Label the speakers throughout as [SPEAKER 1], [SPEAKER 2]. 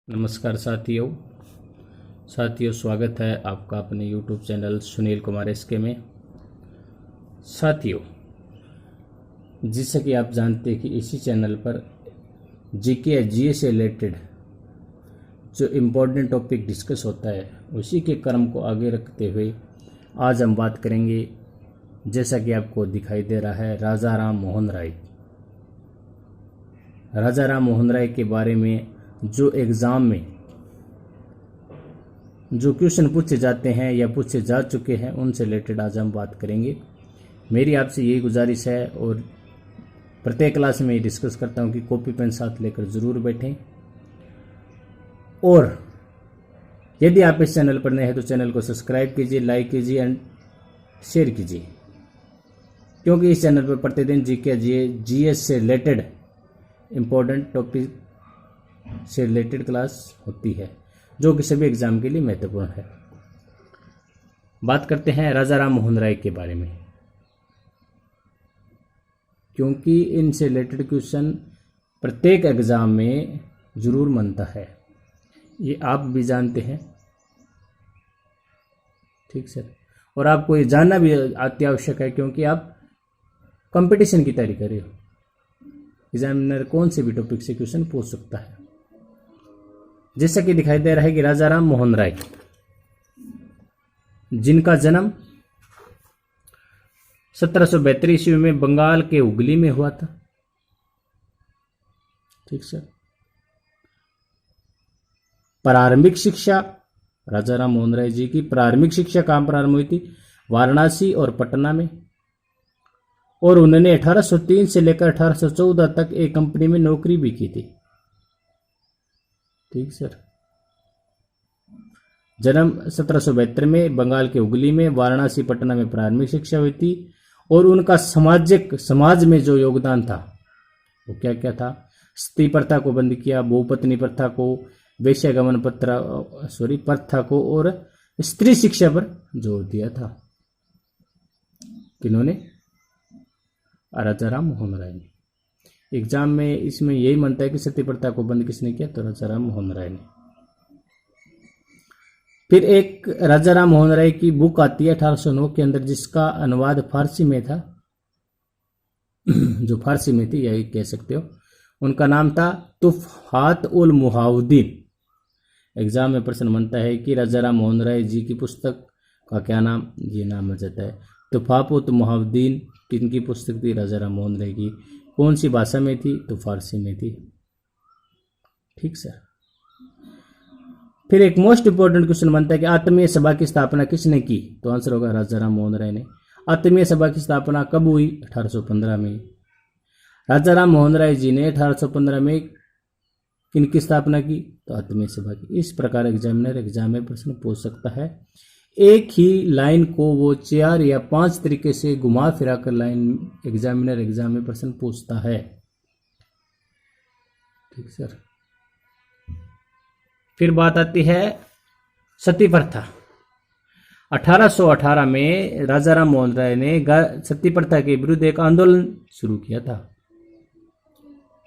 [SPEAKER 1] नमस्कार साथियों स्वागत है आपका अपने YouTube channel Sunil Kumar SK में। साथियों, जैसा कि आप जानते हैं कि इसी चैनल पर जीके या जीए से रिलेटेड जो इम्पोर्टेंट टॉपिक डिस्कस होता है उसी के क्रम को आगे रखते हुए आज हम बात करेंगे, जैसा कि आपको दिखाई दे रहा है, राजा राम मोहन राय। राजा राम मोहन राय के बारे में जो एग्ज़ाम में जो क्वेश्चन पूछे जाते हैं या पूछे जा चुके हैं उनसे रिलेटेड आज हम बात करेंगे। मेरी आपसे यही गुजारिश है और प्रत्येक क्लास में डिस्कस करता हूं कि कॉपी पेन साथ लेकर ज़रूर बैठें। और यदि आप इस चैनल पर नए हैं तो चैनल को सब्सक्राइब कीजिए, लाइक कीजिए एंड शेयर कीजिए, क्योंकि इस चैनल पर प्रतिदिन जीके जीएस से रिलेटेड इम्पोर्टेंट टॉपिक से रिलेटेड क्लास होती है जो कि सभी एग्जाम के लिए महत्वपूर्ण है। बात करते हैं राजा राम मोहन राय के बारे में, क्योंकि इनसे रिलेटेड क्वेश्चन प्रत्येक एग्जाम में जरूर बनता है, ये आप भी जानते हैं। ठीक सर, और आपको ये जानना भी अति आवश्यक है क्योंकि आप कंपटीशन की तैयारी कर रहे हो। एग्जामिनर कौन से भी टॉपिक से क्वेश्चन पूछ सकता है। जैसा कि दिखाई दे रहा है कि राजा राम मोहन राय, जिनका जन्म 1772 ईस्वी में बंगाल के हुगली में हुआ था। ठीक सर। प्रारंभिक शिक्षा राजा राम मोहन राय जी की प्रारंभिक शिक्षा कहां प्रारंभ हुई थी? वाराणसी और पटना में। और उन्होंने 1803 से लेकर 1814 तक एक कंपनी में नौकरी भी की थी। ठीक सर। जन्म 1772 में बंगाल के हुगली में, वाराणसी पटना में प्रारंभिक शिक्षा हुई थी। और उनका समाज में जो योगदान था वो क्या क्या था? स्त्री प्रथा को बंद किया, बहुपत्नी प्रथा को, वेश्यागमन प्रथा को और स्त्री शिक्षा पर जोर दिया था। किन्होंने? राजा राम मोहन राय ने। एग्जाम में इसमें यही मानता है कि सती प्रथा को बंद किसने किया? तो राजा राम मोहन राय ने। फिर एक राजा राम मोहन राय की बुक आती है 1809 के अंदर, जिसका अनुवाद फारसी में था, जो फारसी में थी यही कह सकते हो। उनका नाम था तुफहात उल मुहाउद्दीन। एग्जाम में प्रश्न बनता है कि राजा राम मोहन राय जी की पुस्तक का क्या नाम? ये नाम आ जाता है तुफहात मुहाउद्दीन। किनकी पुस्तक थी? राजा राम मोहन राय की। कौन सी भाषा में थी? तो फारसी में थी। ठीक सर। फिर एक मोस्ट इंपोर्टेंट क्वेश्चन बनता है कि आत्मीय सभा की स्थापना किसने की? तो आंसर होगा राजा राम मोहन राय ने। आत्मीय सभा की स्थापना कब हुई? 1815 में। राजा राम मोहन राय जी ने 1815 में किनकी स्थापना की? तो आत्मीय सभा की। इस प्रकार एग्जामिनर एग्जाम में प्रश्न पूछ सकता है। एक ही लाइन को वो 4 या 5 तरीके से घुमा फिरा कर लाइन एग्जामिनर एग्जाम में प्रश्न पूछता है। ठीक सर। फिर बात आती है सती प्रथा। 1818 में राजा राम मोहन राय ने सती प्रथा के विरुद्ध एक आंदोलन शुरू किया था।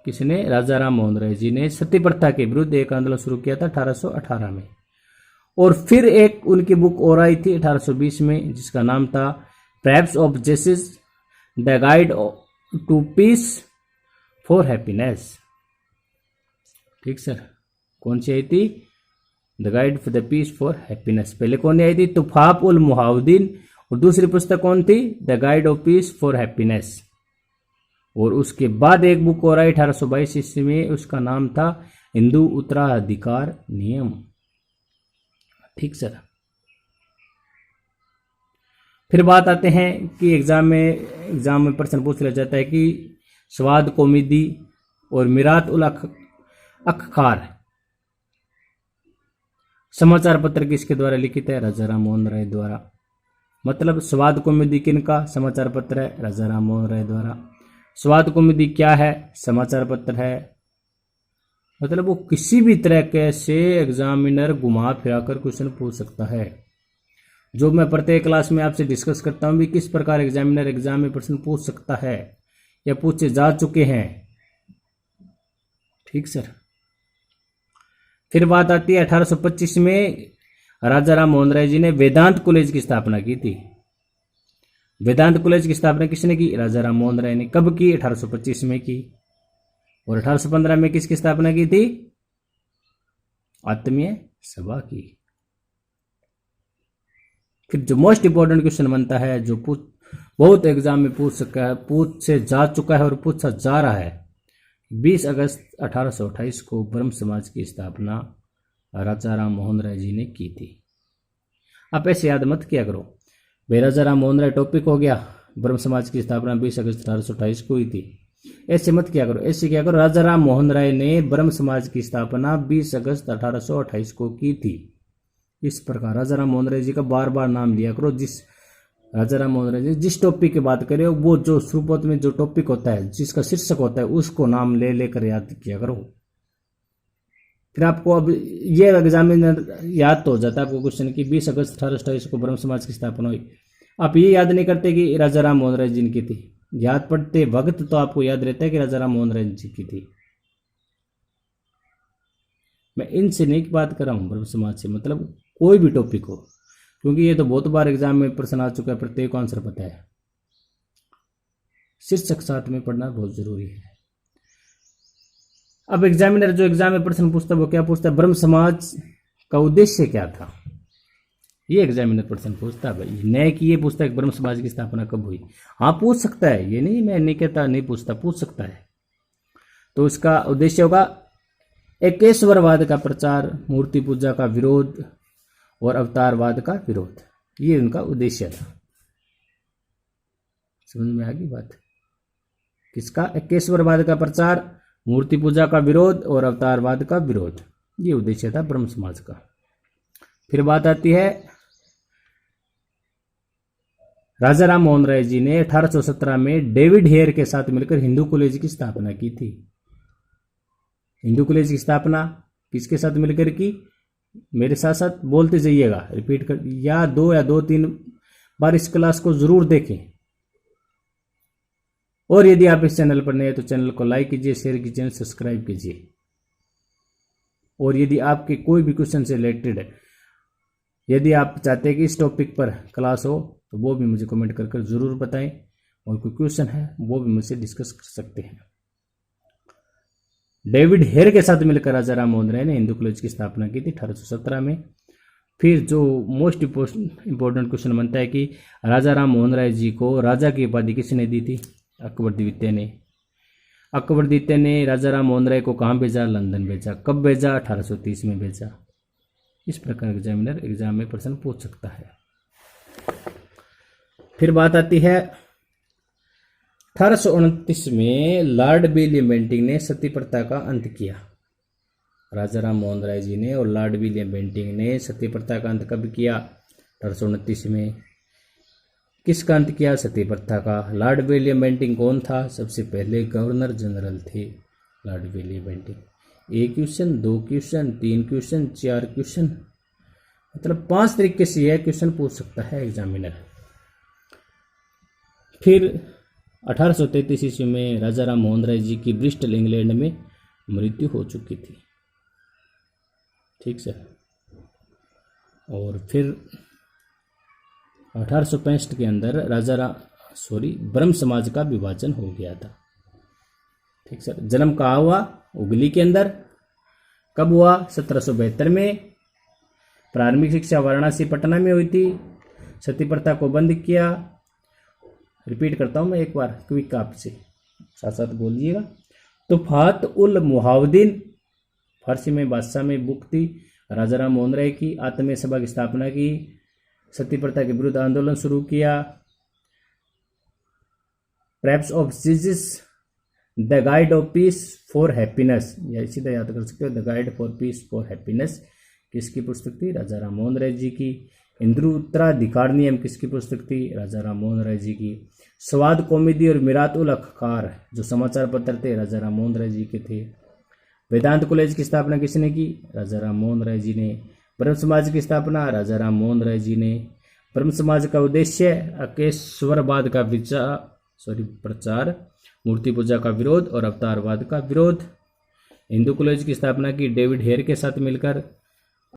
[SPEAKER 1] किसने? राजा राम मोहन राय जी ने सती प्रथा के विरुद्ध एक आंदोलन शुरू किया था 1818 में। और फिर एक उनकी बुक और आई थी 1820 में, जिसका नाम था perhaps of justice, the guide to peace for happiness. ठीक सर। कौन सी आई थी? The guide for the peace for happiness. पहले कौन आई थी? तुफहात उल मुहाउद्दीन। और दूसरी पुस्तक कौन थी? The guide of peace for happiness. और उसके बाद एक बुक और आई 1822 ईस्वी में, उसका नाम था हिंदू उत्तराधिकार नियम। ठीक सर। फिर बात आते हैं कि एग्जाम में प्रश्न पूछ लिया जाता है कि स्वाद कौमुदी और मिरात उल अखबार समाचार पत्र किसके द्वारा लिखित है? राजा राम मोहन राय द्वारा। मतलब स्वाद कौमुदी किनका समाचार पत्र है? राजा राम मोहन राय द्वारा। स्वाद कौमुदी क्या है? समाचार पत्र है। मतलब वो किसी भी तरह से एग्जामिनर घुमा फिरा कर क्वेश्चन पूछ सकता है। जो मैं प्रत्येक क्लास में आपसे डिस्कस करता हूं भी किस प्रकार एग्जामिनर एग्जाम में प्रश्न पूछ सकता है या पूछे जा चुके हैं। ठीक सर। फिर बात आती है 1825 में राजा राम मोहन राय जी ने वेदांत कॉलेज की स्थापना की थी। वेदांत कॉलेज की स्थापना किसने की? राजा राम मोहन राय ने। कब की? 1825 में की। और 1815 में किसकी स्थापना की थी? आत्मीय सभा की। फिर जो मोस्ट इंपोर्टेंट क्वेश्चन बनता है, जो बहुत एग्जाम में पूछ से जा चुका है और पूछा जा रहा है, 20 अगस्त 1828 को ब्रह्म समाज की स्थापना राजा राम मोहन राय जी ने की थी। आप ऐसे याद मत किया करो भाई राजा राम मोहन राय टॉपिक हो गया, ब्रह्म समाज की स्थापना 20 अगस्त 1828 को हुई थी, ऐसे मत किया करो। ऐसे किया करो राजा राम मोहन राय ने ब्रह्म समाज की स्थापना 20 अगस्त 1828 को की थी। इस प्रकार राजा राम मोहन राय जी का बार बार नाम लिया करो। जिस राजा राम मोहन राय जी जिस टॉपिक की बात करें, वो जो शुरुआत में जो टॉपिक होता है, जिसका शीर्षक होता है, उसको नाम ले लेकर याद किया करो। फिर आपको अब ये एग्जामिनर याद तो हो जाता है आपको क्वेश्चन की 20 अगस्त 1828 को ब्रह्म समाज की स्थापना हुई। आप ये याद नहीं करते कि राजा राम मोहन राय जी की थी। याद पढ़ते वक्त तो आपको याद रहता है कि राजा राम मोहन राय जी की थी। मैं इनसे नहीं बात कर रहा हूँ, ब्रह्म समाज से, मतलब कोई भी टॉपिक हो, क्योंकि ये तो बहुत बार एग्जाम में प्रश्न आ चुका है, प्रत्येक को आंसर पता है। शीर्षक साथ में पढ़ना बहुत जरूरी है। अब एग्जामिनर जो एग्जाम में प्रश्न पूछता है वो क्या पूछता है? ब्रह्म समाज का उद्देश्य क्या था, ये एग्जामिनर प्रश्न पूछता है भाई। नए की ये पूछता है कि ब्रह्म समाज की स्थापना कब हुई। हाँ पूछ सकता है, ये नहीं, मैं नहीं कहता नहीं पूछता, पूछ सकता है। तो इसका उद्देश्य होगा एकेश्वरवाद का प्रचार, मूर्ति पूजा का विरोध और अवतारवाद का विरोध, ये उनका उद्देश्य था। समझ में आ गई बात? किसका? एकेश्वरवाद का प्रचार, मूर्ति पूजा का विरोध और अवतारवाद का विरोध, ये उद्देश्य था ब्रह्म समाज का। फिर बात आती है राजा राम मोहन राय जी ने 1817 में डेविड हेयर के साथ मिलकर हिंदू कॉलेज की स्थापना की थी। हिंदू कॉलेज की स्थापना किसके साथ मिलकर की? मेरे साथ साथ बोलते जाइएगा, रिपीट कर, या दो तीन बार इस क्लास को जरूर देखें। और यदि आप इस चैनल पर नए हैं तो चैनल को लाइक कीजिए, शेयर कीजिए, सब्सक्राइब कीजिए। और यदि आपके कोई भी क्वेश्चन से रिलेटेड है, यदि आप चाहते हैं कि इस टॉपिक पर क्लास हो, तो वो भी मुझे कमेंट कर जरूर बताएं। और कोई क्वेश्चन है वो भी मुझसे डिस्कस कर सकते हैं। डेविड हेयर के साथ मिलकर राजा राम मोहन राय ने हिंदू कॉलेज की स्थापना की थी 1817 में। फिर जो मोस्ट इंपोर्टेंट क्वेश्चन बनता है कि राजा राम मोहन राय जी को राजा की उपाधि किसने दी थी? अकबर द्वितीय ने। अकबर द्वितीय ने राजा राम मोहन राय को कहाँ भेजा? लंदन भेजा। कब भेजा? 1830 में भेजा। इस प्रकार एग्जामिनर एग्जाम में प्रश्न पूछ सकता है। फिर बात आती है 1829 में लॉर्ड विलियम बेंटिंक ने सती प्रथा का अंत किया। राजा राम मोहन राय जी ने और लॉर्ड विलियम बेंटिंक ने सती प्रथा का अंत कब किया? 1829 में। किसका अंत किया? सती प्रथा का। लॉर्ड विलियम बेंटिंक कौन था? सबसे पहले गवर्नर जनरल थे Lord William Bentinck. 1 question, 2 question, 3 question, 4 question, मतलब 5 तरीके से यह क्वेश्चन पूछ सकता है एग्जामिनर। फिर 1833 ईस्वी में राजा राम मोहन राय जी की ब्रिस्टल इंग्लैंड में मृत्यु हो चुकी थी। ठीक सर। और फिर 1865 के अंदर ब्रह्म समाज का विभाजन हो गया था। ठीक सर। जन्म कहाँ हुआ? उगली के अंदर। कब हुआ? 1772 में। प्रारंभिक शिक्षा वाराणसी पटना में हुई थी। सती प्रथा को बंद किया। रिपीट करता हूं मैं एक बार क्विक, आपसे साथ साथ बोलिएगा। तुफात उल मुहावदीन फारसी में बादशाह में बुक थी। राजा राम मोहन राय की। आत्मीय सभा की स्थापना की। सती प्रथा के विरुद्ध आंदोलन शुरू किया। Preps of Jesus, the guide of peace for happiness, या सीधा याद कर सकते हो, the guide for piece for happiness किसकी पुस्तक थी? राजा राम मोहन राय जी की। हिंदू उत्तराधिकार नियम किसकी पुस्तक थी? राजा राम मोहन राय जी की। स्वाद कॉमेडी और मिरात उल अखबार जो समाचार पत्र थे राजा राम मोहन राय जी के थे। वेदांत कॉलेज की स्थापना किसने की? राजा राम मोहन राय जी ने। ब्रह्म समाज की स्थापना राजा राम मोहन राय जी ने। ब्रह्म समाज का उद्देश्य अकेश्वरवाद का प्रचार, मूर्ति पूजा का विरोध और अवतारवाद का विरोध। हिंदू कॉलेज की स्थापना की डेविड हेयर के साथ मिलकर।